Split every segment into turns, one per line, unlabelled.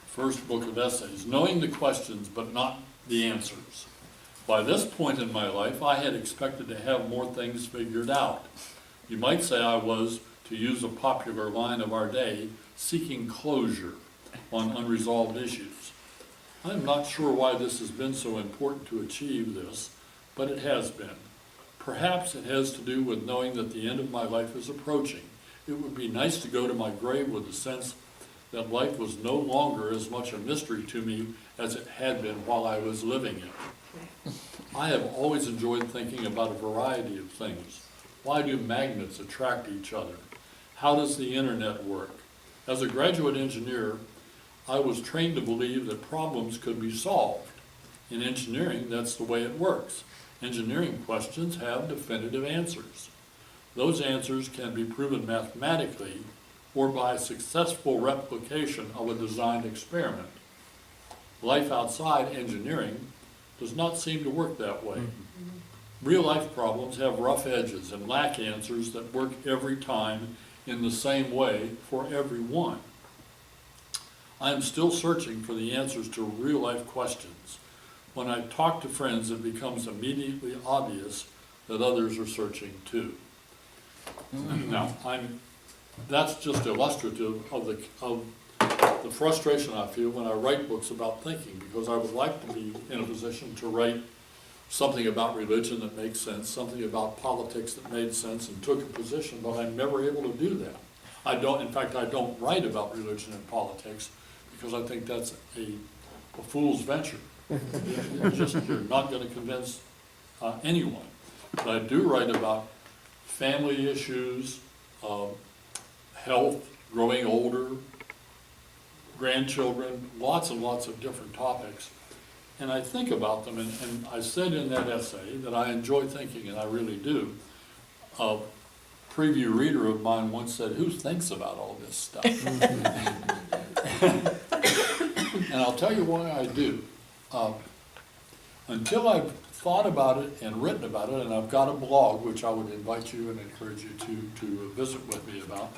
first book of essays, knowing the questions but not the answers. By this point in my life, I had expected to have more things figured out. You might say I was, to use a popular line of our day, seeking closure on unresolved issues. I'm not sure why this has been so important to achieve this, but it has been. Perhaps it has to do with knowing that the end of my life is approaching. It would be nice to go to my grave with the sense that life was no longer as much a mystery to me as it had been while I was living it. I have always enjoyed thinking about a variety of things. Why do magnets attract each other? How does the internet work? As a graduate engineer, I was trained to believe that problems could be solved. In engineering, that's the way it works. Engineering questions have definitive answers. Those answers can be proven mathematically or by successful replication of a designed experiment. Life outside engineering does not seem to work that way. Real-life problems have rough edges and lack answers that work every time in the same way for everyone. I am still searching for the answers to real-life questions. When I talk to friends, it becomes immediately obvious that others are searching too. Now, that's just illustrative of the frustration I feel when I write books about thinking, because I would like to be in a position to write something about religion that makes sense, something about politics that made sense and took a position, but I'm never able to do that. In fact, I don't write about religion and politics because I think that's a fool's venture. You're not going to convince anyone. But I do write about family issues, health, growing older, grandchildren, lots and lots of different topics. And I think about them, and I said in that essay that I enjoy thinking, and I really do. A preview reader of mine once said, "Who thinks about all this stuff?" And I'll tell you why I do. Until I've thought about it and written about it, and I've got a blog, which I would invite you and encourage you to visit with me about.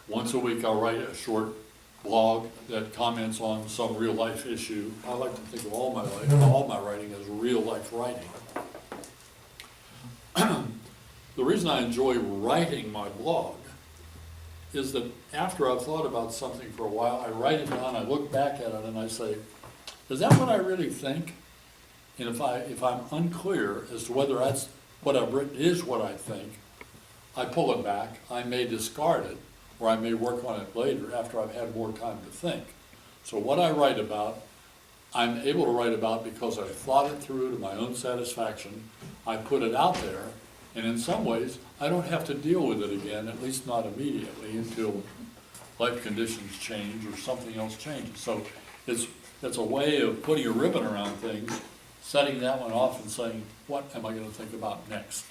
Once a week I'll write a short blog that comments on some real life issue. I like to think of all my writing as real life writing. The reason I enjoy writing my blog is that after I've thought about something for a while, I write it down, I look back at it, and I say, is that what I really think? And if I'm unclear as to whether that's what I've written is what I think, I pull it back. I may discard it, or I may work on it later after I've had more time to think. So what I write about, I'm able to write about because I've thought it through to my own satisfaction. I put it out there, and in some ways, I don't have to deal with it again, at least not immediately, until life conditions change or something else changes. So it's a way of putting a ribbon around things, setting that one off and saying, what am I going to think about next?